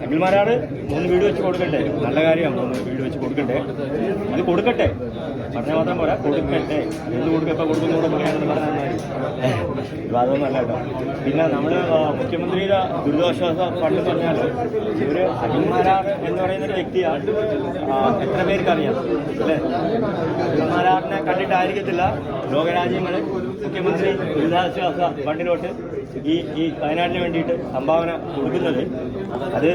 അഖിൽമാരാട് 3 വീട് വെച്ച് കൊടുക്കട്ടെ, നല്ല കാര്യമാണ്. 3 വീട് വെച്ച് കൊടുക്കട്ടെ, അത് കൊടുക്കട്ടെ, പറഞ്ഞാൽ മാത്രം പോരാ, കൊടുക്കട്ടെ. എന്ത് കൊടുക്കും, എപ്പോൾ കൊടുക്കുന്നൂടെ പറയാമെന്ന് പറഞ്ഞാൽ ഇപ്പം അതൊന്നും അല്ല കേട്ടോ. പിന്നെ നമ്മൾ മുഖ്യമന്ത്രിയുടെ ദുരിതാശ്വാസ ഫണ്ട് പറഞ്ഞാൽ ഇവർ അഖിൽമാരാട് എന്ന് പറയുന്നൊരു വ്യക്തിയാണ്. എത്ര പേർക്ക് അറിയാം അല്ലേ? അഖിൽമാരാടിനെ കണ്ടിട്ടായിരിക്കത്തില്ല ലോകരാജ്യങ്ങൾ മുഖ്യമന്ത്രി ദുരിതാശ്വാസ ഫണ്ടിലോട്ട് ഈ വയനാടിന് വേണ്ടിയിട്ട് സംഭാവന കൊടുക്കുന്നത്. അത്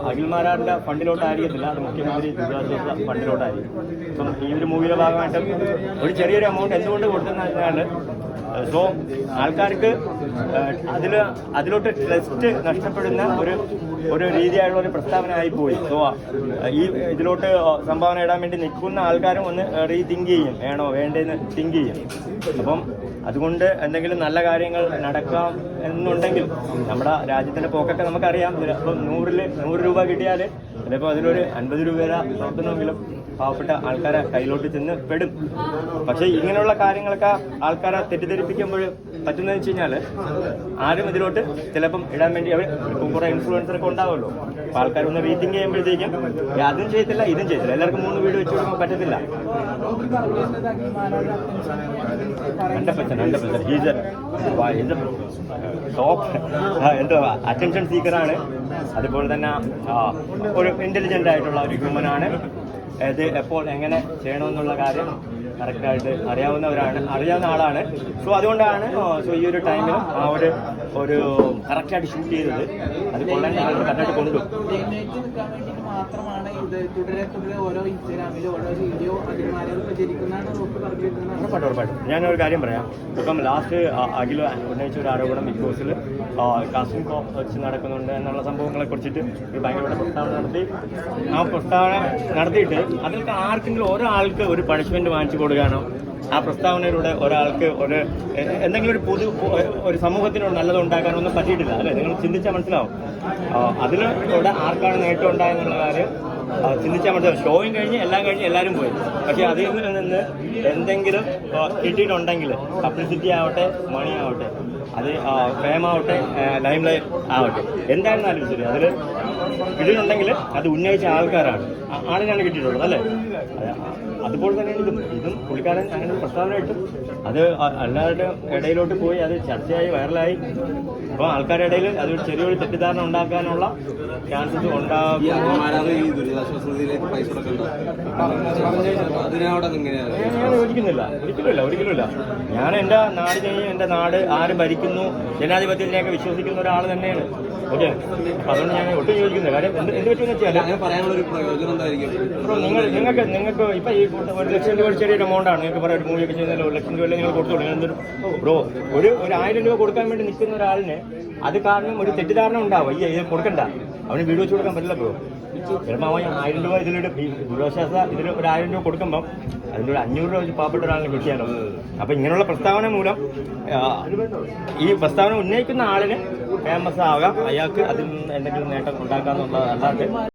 അഖിൽമാരാടിൻ്റെ ഫണ്ടിലോട്ടായിരിക്കത്തില്ല, അത് മുഖ്യമന്ത്രി ദുരിതാശ്വാസ ഫണ്ടിലോട്ടായിരിക്കും. അപ്പം ഈ ഒരു മൂവിയുടെ ഭാഗമായിട്ട് ഒരു ചെറിയൊരു എമൗണ്ട് എന്തുകൊണ്ട് കൊടുത്തെന്ന് പറഞ്ഞാൽ, സോ ആൾക്കാർക്ക് അതിലോട്ട് ട്രസ്റ്റ് നഷ്ടപ്പെടുന്ന ഒരു രീതിയായുള്ള ഒരു പ്രസ്താവന ആയിപ്പോയി. സോ ഇതിലോട്ട് സംഭാവന ഇടാൻ വേണ്ടി നിൽക്കുന്ന ആൾക്കാരും ഒന്ന് റീതിങ്ക് ചെയ്യും, വേണോ വേണ്ടതെന്ന് തിങ്ക് ചെയ്യും. അപ്പം അതുകൊണ്ട് എന്തെങ്കിലും നല്ല കാര്യങ്ങൾ നടക്കാം എന്നുണ്ടെങ്കിൽ നമ്മുടെ രാജ്യത്തിൻ്റെ പോക്കൊക്കെ നമുക്കറിയാം. അപ്പം 100 രൂപ കിട്ടിയാൽ ചിലപ്പോൾ അതിലൊരു 50 രൂപ വരെ പുറത്തുനിന്നെങ്കിലും പാവപ്പെട്ട ആൾക്കാരെ കയ്യിലോട്ട് ചെന്ന് പെടും. പക്ഷേ ഇങ്ങനെയുള്ള കാര്യങ്ങളൊക്കെ ആൾക്കാരെ തെറ്റിദ്ധരിപ്പിക്കുമ്പോൾ പറ്റുന്നതെന്ന് വെച്ച് കഴിഞ്ഞാൽ ആരും ഇതിലോട്ട് ചിലപ്പം ഇടാൻ വേണ്ടി ഇപ്പം കുറേ ഇൻഫ്ലുവൻസറൊക്കെ ഉണ്ടാവുമല്ലോ. അപ്പോൾ ആൾക്കാരൊന്ന് റീതിങ്ക് ചെയ്യുമ്പോഴത്തേക്കും അതും ചെയ്യത്തില്ല ഇതും ചെയ്യത്തില്ല. എല്ലാവർക്കും 3 വീട് വെച്ച് കൊടുക്കാൻ പറ്റത്തില്ല. 100% ഹീസ് ടോപ്പ് എന്തോ അറ്റൻഷൻ സീക്കറാണ്. അതുപോലെ തന്നെ ഒരു ഇൻ്റലിജൻ്റ് ആയിട്ടുള്ള ഒരു ഹ്യൂമനാണ്. അത് എപ്പോൾ എങ്ങനെ ചെയ്യണമെന്നുള്ള കാര്യം കറക്റ്റായിട്ട് അറിയാവുന്ന ആളാണ്. സോ അതുകൊണ്ടാണ് ഈ ഒരു ടൈമിൽ ഒരു കറക്റ്റായിട്ട് ഷൂട്ട് ചെയ്തത്. അത് കൊള്ളാൻ ഞങ്ങൾ കറക്റ്റായിട്ട് കൊണ്ടു. ഉറപ്പായിട്ടും ഞാനൊരു കാര്യം പറയാം. ഇപ്പം ലാസ്റ്റ് അഖിൽ ഉന്നയിച്ച ഒരു ആരോപണം ബിഗ് ബോസിൽ കാസ്റ്റിംഗ് വെച്ച് നടക്കുന്നുണ്ട് എന്നുള്ള സംഭവങ്ങളെ കുറിച്ചിട്ട് ഭയങ്കരമായിട്ട് പ്രസ്താവന നടത്തി. ആ പ്രസ്താവന നടത്തിയിട്ട് അതിൽ ആർക്കെങ്കിലും ഒരാൾക്ക് ഒരു പണിഷ്മെന്റ് വാങ്ങിച്ചു കൊടുക്കാനോ ആ പ്രസ്താവനയിലൂടെ ഒരാൾക്ക് എന്തെങ്കിലും ഒരു സമൂഹത്തിനോട് നല്ലത് ഉണ്ടാക്കാനൊന്നും പറ്റിയിട്ടില്ല അല്ലേ? നിങ്ങൾ ചിന്തിച്ചാൽ മനസ്സിലാവും. അതിലൂടെ ആർക്കാണ് നേട്ടം ഉണ്ടായെന്നുള്ള കാര്യം ചിന്തിച്ചാൽ മനസ്സിലാവും. ഷോയും കഴിഞ്ഞ് എല്ലാം കഴിഞ്ഞ് എല്ലാവരും പോയി. പക്ഷേ അതിൽ നിന്ന് എന്തെങ്കിലും കിട്ടിയിട്ടുണ്ടെങ്കിൽ പബ്ലിസിറ്റി ആവട്ടെ, മണി ആവട്ടെ, അത് ഫേം ആവട്ടെ, ലൈം ലൈറ്റ് ആവട്ടെ, എന്തായിരുന്നാലും ശരി, അതിൽ കിട്ടിയിട്ടുണ്ടെങ്കിൽ അത് ഉന്നയിച്ച ആളിനാണ് കിട്ടിയിട്ടുള്ളത് അല്ലേ? അതുപോലെ തന്നെയാണ് ഇതും പുള്ളിക്കാരൻ അങ്ങനെ പ്രസ്താവന ഇട്ടു. അത് എല്ലാവരുടെ ഇടയിലോട്ട് പോയി, അത് ചർച്ചയായി വൈറലായി. അപ്പോൾ ആൾക്കാരുടെ ഇടയിൽ അത് ചെറിയൊരു തെറ്റിദ്ധാരണ ഉണ്ടാക്കാനുള്ള ചാൻസസ് ഉണ്ടാകും. ഞാൻ ഒരിക്കലുമില്ല. ഞാൻ എൻ്റെ നാടിനെയും എൻ്റെ നാട് ആര് ഭരിക്കുന്നു, ജനാധിപത്യത്തിനെയൊക്കെ വിശ്വസിക്കുന്ന ഒരാൾ തന്നെയാണ്. ഓക്കെ, അപ്പം അതുകൊണ്ട് ഞാൻ ഒട്ടും യോജിക്കുന്നില്ല. കാര്യം എന്ത് പറ്റുമെന്ന് വെച്ചാൽ പറയാനുള്ളൊരു പ്രയോജനം എന്തായിരിക്കും? നിങ്ങൾക്ക് ഇപ്പം ഈ 1 ലക്ഷം രൂപ ചെറിയൊരു എമൗണ്ടാണ്. നിങ്ങൾക്ക് പറയാം ഒരു മൂവിയൊക്കെ ചെയ്യുന്നതിൽ 1 ലക്ഷം രൂപ നിങ്ങൾ കൊടുത്തോളൂ. എന്തൊരു ബ്രോ ഒരു 1000 രൂപ കൊടുക്കാൻ വേണ്ടി നിൽക്കുന്ന ഒരാളിന് അത് കാരണം ഒരു തെറ്റിദ്ധാരണ ഉണ്ടാവും. ഇത് കൊടുക്കണ്ട, അവന് വീട് വെച്ച് കൊടുക്കാൻ പറ്റില്ല ബ്രോ. ചിലപ്പോൾ അവൻ 1000 രൂപ ഇതിലൊരു ദുരിതാശ്വാസ ഇതിൽ ഒരു 1000 രൂപ കൊടുക്കുമ്പം അതിൻ്റെ ഒരു 500 രൂപ വെച്ച് പാവപ്പെട്ട ഒരാളിനെ കിട്ടിയാലോ. അപ്പം ഇങ്ങനെയുള്ള പ്രസ്താവന മൂലം ഈ പ്രസ്താവന ഉന്നയിക്കുന്ന ആളിന് ഫേമസ് ആകാം, അയാൾക്ക് അതിൽ നിന്ന് എന്തെങ്കിലും നേട്ടം ഉണ്ടാക്കാമെന്നുള്ളത് അല്ലാതെ